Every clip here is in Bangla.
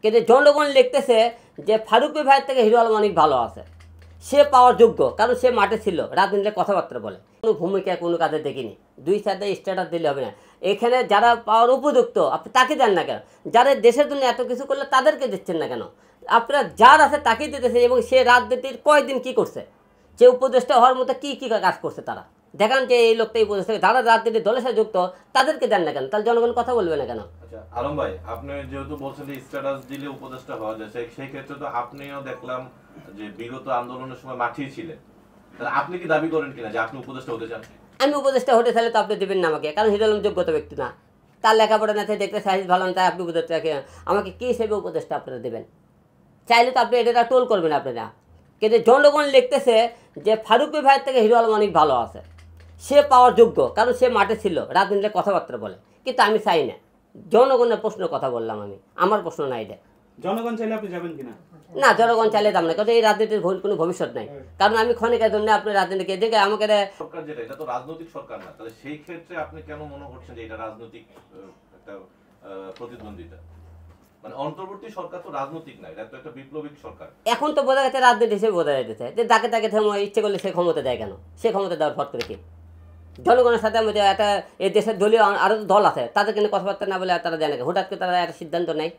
কিন্তু জনগণ লিখতেছে যে ফারুকী ভাইয়ের থেকে হিরো আলম অনেক ভালো আছে, সে পাওয়ার যোগ্য, কারণ সে মাঠে ছিল, রাজনীতিতে কথাবার্তা বলে, কোনো ভূমিকা কোনো কাজে দেখিনি। দুই সাইডে স্ট্যাটাস দিলে হবে না। এখানে যারা পাওয়ার উপযুক্ত আপনি তাকে দেন না কেন? যারা দেশের জন্য এত কিছু করলে তাদেরকে দিচ্ছেন না কেন? আপনারা যার আছে তাকেই দিতেছে। এবং সে রাজনীতির কয়দিন কি করছে, সে উপদেষ্টা হওয়ার মতো কি কি কাজ করছে তারা দেখান, যে এই লোকটা এই উপদেষ্টা, যারা রাজনীতির দলের সাথে যুক্ত তাদেরকে দেন না কেন? তাহলে জনগণ কথা বলবে না কেন? আলম ভাই, আপনি যেহেতু বলছেন যে স্ট্যাটাস দিলে উপদেষ্টা হওয়া যায়, সেই ক্ষেত্রে তো আপনিও দেখলাম যে বিগত আন্দোলনের সময় মাঠেই ছিলেন। তাহলে আপনি কি দাবি করেন কিনা যে আপনি উপদেষ্টা হতে চান? আমি উপদেষ্টা হতে চাইলে তো আপনি দেবেন না আমাকে, কারণ হিরো আলম যোগ্যতা ব্যক্তি না, তার লেখাপড়া না থাকে, দেখতে সাইজ ভালো না, তাই আপনি উপদেষ্টাকে আমাকে কী হিসেবে উপদেষ্টা আপনারা দেবেন? চাইলে তো আপনি এটা টোল করবেন আপনারা। কিন্তু জনগণ লিখতেছে যে ফারুকী ভাইয়ের থেকে হিরো আলম অনেক ভালো আছে, সে পাওয়ার যোগ্য, কারণ সে মাঠে ছিল, রাজনীতিতে কথাবার্তা বলে। কিন্তু আমি চাই না। জনগণের প্রশ্ন কথা বললাম আমি, আমার প্রশ্ন নাই এটা। জনগণ চাইলে আপনি যাবেন কিনা? না, জনগণ চাইলে দাম না, কারণ এই রাজনীতির কোনো ভবিষ্যৎ নাই। কারণ আমি ক্ষণিকের জন্য আপনি রাজনীতিকে দেখে আমাকে সরকার যেটা, এটা তো রাজনৈতিক সরকার না, তাহলে সেই ক্ষেত্রে আপনি কেন মনে করছেন যে এটা রাজনৈতিক একটা প্রতিদ্বন্দ্বিতা? মানে অন্তর্বর্তী সরকার তো রাজনৈতিক না, এটা তো একটা বিপ্লবিক সরকার। এখন তো বোঝা গেছে রাজনীতি হিসেবে বোঝা যাইতেছে যে যাকে তাকে ইচ্ছে করলে সে ক্ষমতা দেয় কেন? সে ক্ষমতা দেওয়ার ফট করে কি জনগণের সাথে একটা এই দেশের দলীয় আরও দল আছে, তাদেরকে নিয়ে কথাবার্তা না বলে তারা দেয় না, হঠাৎ করে তারা একটা সিদ্ধান্ত নেয়।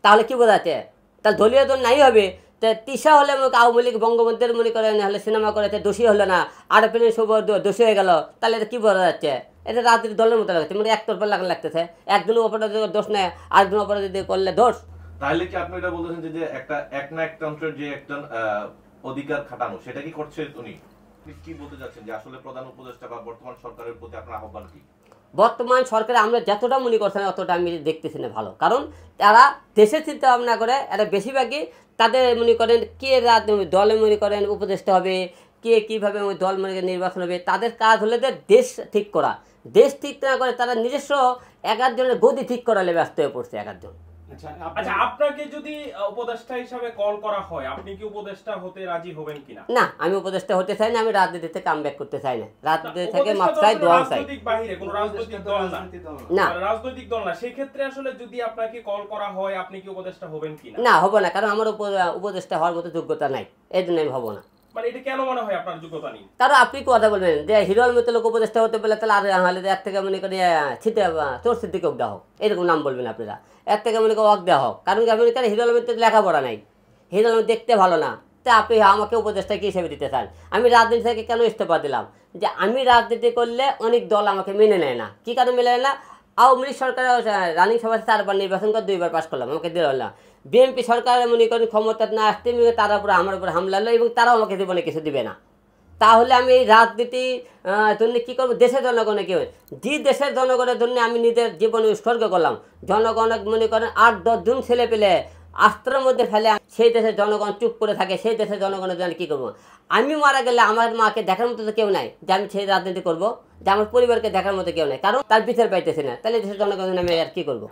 তাহলে কি বোঝা যাচ্ছে? তার দলীয় দল নাই হবে। তো তিশা হলে আওয়ামী লীগ বঙ্গবন্ধুর মনে করেন হলে সিনেমা করেছে, দোষী হলো না, আর সব দোষী হয়ে গেল, তাহলে এটা কী বোঝা যাচ্ছে? এটা রাজনীতি দলের মতো লাগছে, মানে একতরফা লাগতেছে। একজনের ওপরে দোষ নেয়, আরেকজনের ওপরে যদি করলে দোষ। তাহলে কি আপনি এটা বলতেছেন যে একটা এক না একটা অংশের যে একটা অধিকার খাটানো, সেটা কি করছে উনি? কি বলতে চাচ্ছেন যে আসলে প্রধান উপদেষ্টা বা বর্তমান সরকারের প্রতি আপনার আহ্বান কি? বর্তমান সরকারে আমরা যতটা মনে করছেন অতটা আমি দেখতেছি না ভালো, কারণ তারা দেশের চিন্তা ভাবনা করে, এরা বেশিরভাগই তাদের মনে করেন কে দলে মনে করেন উপদেষ্টা হবে, কে কীভাবে ওই দল মনে নির্বাচন হবে, তাদের কাজ হলে যে দেশ ঠিক করা। দেশ ঠিক না করে তারা নিজস্ব এক একজনের গদি ঠিক করালে ব্যস্ত হয়ে পড়ছে এক একজন। আচ্ছা, আপনাকে যদি উপদেষ্টা হিসাবে কল করা হয়, আপনি কি উপদেষ্টা হতে রাজি হবেন কিনা? না, আমি উপদেষ্টা হতে চাই না, আমি রাজনীতি থেকে কামব্যাক করতে চাই না, রাজনীতি থেকে মাপ চাই, দোয়া চাই। রাজনৈতিক বাইরে কোনো রাজনৈতিক দল না, রাজনৈতিক দল না, সেই ক্ষেত্রে আসলে যদি আপনাকে কল করা হয়, আপনি কি উপদেষ্টা হবেন কিনা? না, হব না, কারণ আমার উপদেষ্টা হওয়ার মতো যোগ্যতা নাই, এই জন্য আমি হব না। মানে এটা কেন মনে হয় আপনার যোগ্যতা নেই? কারণ আপনি কথা বলবেন যে হিরো আলমের লোক উপদেষ্টা হতে বলে, তাহলে আর হলে এর থেকে মনে করি ছিটে চোরসির দিকে অগ্দা হোক, এরকম নাম বলবেন আপনারা। এর থেকে মনে করি অগ্দা হোক, কারণ কি আপনি হিরো আলমের তো লেখাপড়া নাই, হিরো আলম দেখতে ভালো না, তা আপনি আমাকে উপদেষ্টা কি হিসেবে দিতে চান? আমি রাজনীতি থেকে কেন ইস্তফা দিলাম? যে আমি রাজনীতি করলে অনেক দল আমাকে মেনে নেয় না। কী কারণে মেনে নেয় না? আওয়ামী লীগ সরকার রানিং সভা 4 বার নির্বাচন করে 2 বার পাশ করলাম, আমাকে দিল না। বিএনপি সরকার মনে করেন ক্ষমতা না আসতে তারা উপরে আমার উপরে হামলা হলো, এবং তারাও আমাকে জীবনে কিছু দিবে না। তাহলে আমি এই রাজনীতি জন্য কী করবো? দেশের জনগণে কী হয়, যে দেশের জনগণের জন্য আমি নিজের জীবনে উৎসর্গ করলাম, জনগণ মনে করেন 8-10 জন ছেলে পেলে আস্ত্রের মধ্যে ফেলে, সেই দেশের জনগণ চুপ করে থাকে, সেই দেশের জনগণের জন্য কী করবো? আমি মারা গেলে আমার মাকে দেখার মতো তো কেউ নাই যে আমি সেই রাজনীতি করবো, যে আমার পরিবারকে দেখার মতো কেউ নাই, কারণ তার বিচার পাইতেছে না, তাহলে দেশের জনগণের আমি আর কী করবো?